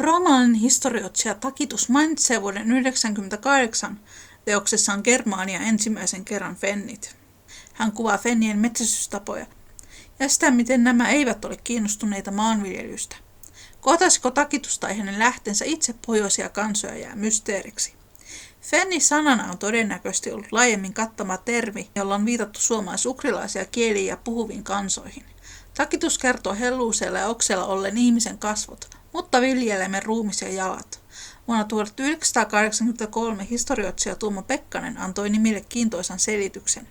Roomalainen historioitsija Tacitus mainitsee vuoden 1998 teoksessaan Germania ensimmäisen kerran fennit. Hän kuvaa fennien metsästystapoja ja sitä, miten nämä eivät ole kiinnostuneita maanviljelystä. Kohtaisiko Tacitus tai hänen lähteensä itse pohjoisia kansoja jää mysteeriksi. Fenni sanana on todennäköisesti ollut laajemmin kattama termi, jolla on viitattu suomalais-ukrilaisia kieliä ja puhuviin kansoihin. Tacitus kertoo helluusella ja oksella ollen ihmisen kasvot, mutta villieläimen ruumis ja jalat. Vuonna 1983 historioitsija Tuomo Pekkanen antoi nimille kiintoisan selityksen.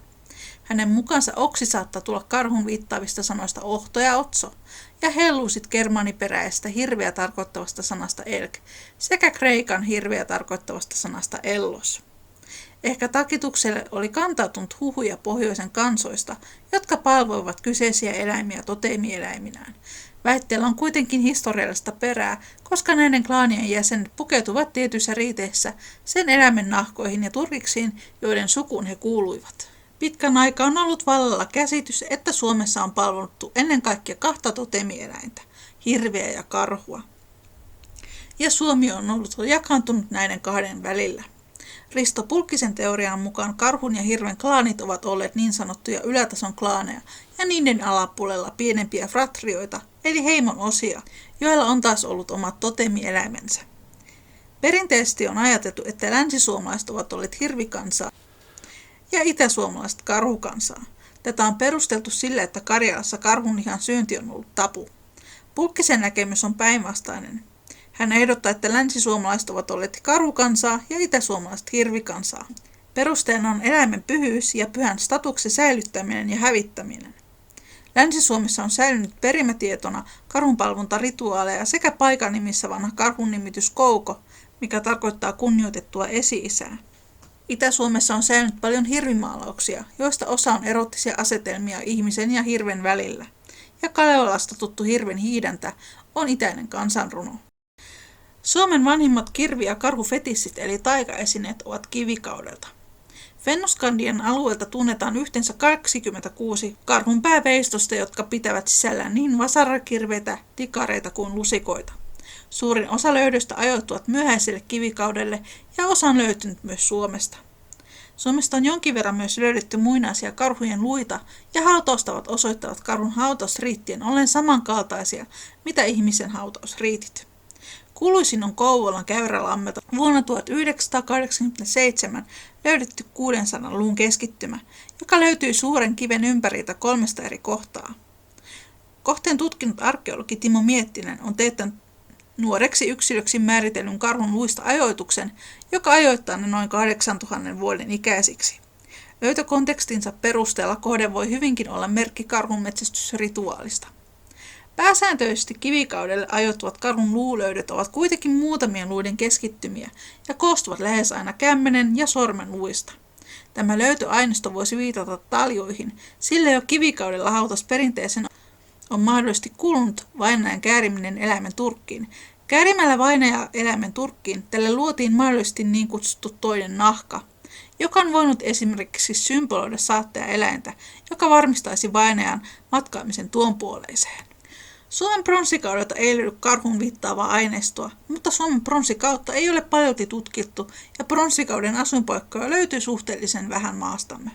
Hänen mukaansa oksi saattaa tulla karhun viittaavista sanoista ohto ja otso, ja helluusit germaniperäisestä hirveä tarkoittavasta sanasta elk, sekä kreikan hirveä tarkoittavasta sanasta ellos. Ehkä Tacitukselle oli kantautunut huhuja pohjoisen kansoista, jotka palvoivat kyseisiä eläimiä toteemieläiminään. Väitteellä on kuitenkin historiallista perää, koska näiden klaanien jäsenet pukeutuvat tietyissä riiteissä sen eläimen nahkoihin ja turkiksiin, joiden sukuun he kuuluivat. Pitkän aikaa on ollut vallalla käsitys, että Suomessa on palvottu ennen kaikkea kahta toteemieläintä, hirveä ja karhua. Ja Suomi on ollut jakaantunut näiden kahden välillä. Risto Pulkkisen teorian mukaan karhun ja hirven klaanit ovat olleet niin sanottuja ylätason klaaneja ja niiden alapuolella pienempiä fratrioita, eli heimon osia, joilla on taas ollut omat totemieläimensä. Perinteisesti on ajateltu, että länsisuomalaiset ovat olleet hirvikansaa ja itäsuomalaiset karhukansaa. Tätä on perusteltu sillä, että Karjalassa karhunlihan syönti on ollut tabu. Pulkkisen näkemys on päinvastainen. Hän ehdottaa, että länsisuomalaiset ovat olleet karhukansaa ja itäsuomalaiset hirvikansaa. Perusteena on eläimen pyhyys ja pyhän statuksen säilyttäminen ja hävittäminen. Länsi-Suomessa on säilynyt perimätietona karhunpalvontarituaaleja sekä paikan nimissä vanha karhun nimitys Kouko, mikä tarkoittaa kunnioitettua esi-isää. Itä-Suomessa on säilynyt paljon hirvimaalauksia, joista osa on erottisia asetelmia ihmisen ja hirven välillä. Ja Kalevalasta tuttu hirven hiidäntä on itäinen kansanruno. Suomen vanhimmat kirvi- ja karhufetissit eli taikaesineet ovat kivikaudelta. Fennoskandian alueelta tunnetaan yhteensä 26 karhunpääveistosta, jotka pitävät sisällään niin vasarakirveitä, tikareita kuin lusikoita. Suurin osa löydöistä ajoittuvat myöhäiselle kivikaudelle ja osa on löytynyt myös Suomesta. Suomesta on jonkin verran myös löydetty muinaisia karhujen luita ja hautaustavat osoittavat karhun hautausriittien ollen samankaltaisia, mitä ihmisen hautausriitit. Kuuluisin on Kouvolan Käyrälammelta vuonna 1987 löydetty 600-luvun keskittymä, joka löytyi suuren kiven ympäriltä 3 eri kohtaa. Kohteen tutkinut arkeologi Timo Miettinen on teettänyt nuoreksi yksilöksi määritellyn karhun luista ajoituksen, joka ajoittaa ne noin 8000 vuoden ikäisiksi. Löytökontekstinsa perusteella kohde voi hyvinkin olla merkki karhun metsästysrituaalista. Pääsääntöisesti kivikaudelle ajoittuvat karhun luulöydöt ovat kuitenkin muutamien luiden keskittymiä ja koostuvat lähes aina kämmenen ja sormen luista. Tämä löytöaineisto voisi viitata taljoihin, sillä jo kivikaudella hautas perinteisen on mahdollisesti kulunut vainajan kääriminen eläimen turkkiin. Käärimällä vainaja eläimen turkkiin tälle luotiin mahdollisesti niin kutsuttu toinen nahka, joka on voinut esimerkiksi symboloida saattaja eläintä, joka varmistaisi vainajan matkaamisen tuonpuoleiseen. Suomen pronssikaudelta ei löydy karhun viittaavaa aineistoa, mutta Suomen pronssikautta ei ole paljolti tutkittu ja pronssikauden asuinpaikkoja löytyy suhteellisen vähän maastamme.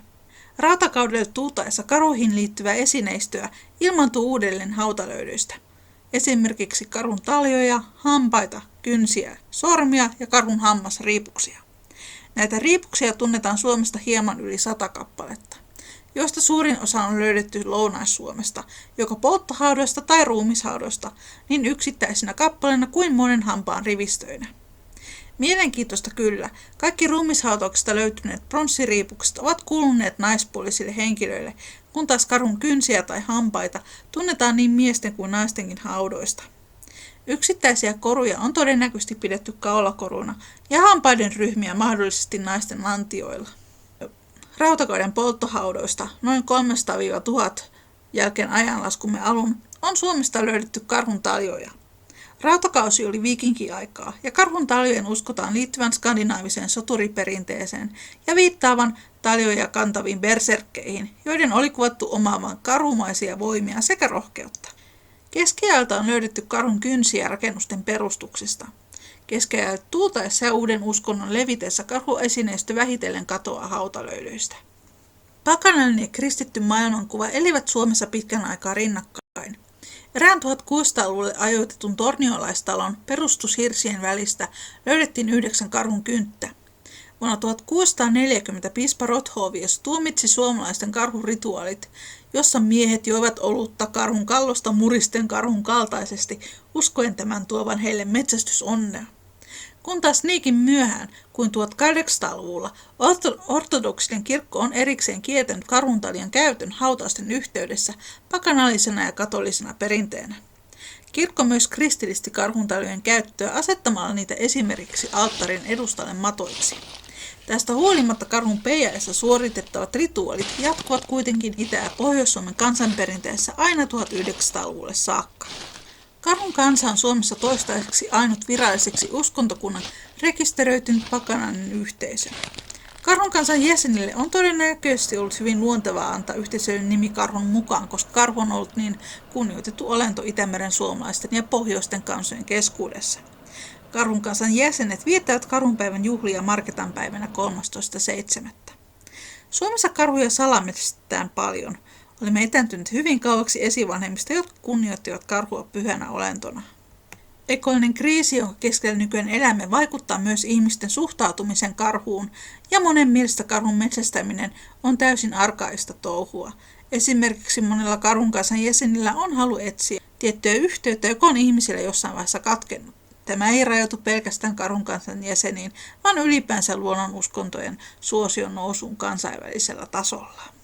Rautakaudelle tultaessa karhuihin liittyvää esineistöä ilmaantuu uudelleen hautalöydöistä. Esimerkiksi karhun taljoja, hampaita, kynsiä, sormia ja karhun hammasriipuksia. Näitä riipuksia tunnetaan Suomesta hieman yli 100 kappaletta, joista suurin osa on löydetty Lounais-Suomesta, joko polttohaudoista tai ruumishaudoista, niin yksittäisinä kappaleina kuin monen hampaan rivistöinä. Mielenkiintoista kyllä, kaikki ruumishautauksista löytyneet pronssiriipukset ovat kuuluneet naispuolisille henkilöille, kun taas karhun kynsiä tai hampaita tunnetaan niin miesten kuin naistenkin haudoista. Yksittäisiä koruja on todennäköisesti pidetty kaulakoruina ja hampaiden ryhmiä mahdollisesti naisten lantioilla. Rautakauden polttohaudoista noin 300-1000 jälkeen ajanlaskumme alun on Suomesta löydetty karhun taljoja. Rautakausi oli viikinkiaikaa ja karhun taljojen uskotaan liittyvän skandinaaviseen soturiperinteeseen ja viittaavan taljoja kantaviin berserkkeihin, joiden oli kuvattu omaavan karhumaisia voimia sekä rohkeutta. Keskiajalta on löydetty karhun kynsiä rakennusten perustuksista. Keskiajalta tultaessa ja uuden uskonnon levitessä karhuesineistö vähitellen katoaa hautalöydöistä. Pakanallinen ja kristitty maailmankuva elivät Suomessa pitkän aikaa rinnakkain. Erään 1600-luvulle ajoitetun torniolaistalon perustushirsien välistä löydettiin 9 karhun kynttä. Vuonna 1640 piispa Rothovius tuomitsi suomalaisten karhurituaalit, jossa miehet joivat olutta karhun kallosta muristen karhun kaltaisesti, uskoen tämän tuovan heille metsästysonnea. Kun taas niinkin myöhään kuin 1800-luvulla ortodoksinen kirkko on erikseen kieltänyt karhuntaljan käytön hautausten yhteydessä pakanallisena ja katolisena perinteenä. Kirkko myös kristillisti karhuntaljojen käyttöä asettamalla niitä esimerkiksi alttarin edustalle matoiksi. Tästä huolimatta karhun peijaessa suoritettavat rituaalit jatkuvat kuitenkin Itä- ja Pohjois-Suomen kansanperinteessä aina 1900-luvulle saakka. Karhun kansa on Suomessa toistaiseksi ainut viralliseksi uskontokunnan rekisteröitynyt pakanallinen yhteisö. Karhun kansan jäsenille on todennäköisesti ollut hyvin luontevaa antaa yhteisöjen nimi karhun mukaan, koska karhu on ollut niin kunnioitettu olento Itämeren suomalaisten ja pohjoisten kansojen keskuudessa. Karhun kansan jäsenet viettävät karhunpäivän juhlia Marketanpäivänä 13.7. Suomessa karhuja salametsästetään paljon. Olemme etääntyneet hyvin kauaksi esivanhemmista, jotka kunnioittivat karhua pyhänä olentona. Ekologinen kriisi, jonka keskellä nykyään elämme, vaikuttaa myös ihmisten suhtautumisen karhuun, ja monen mielestä karhun metsästäminen on täysin arkaista touhua. Esimerkiksi monella karhun kansan jäsenillä on halu etsiä tiettyä yhteyttä, joka on ihmisillä jossain vaiheessa katkennut. Tämä ei rajoitu pelkästään karhun kansan jäseniin, vaan ylipäänsä luonnonuskontojen suosion nousuun kansainvälisellä tasolla.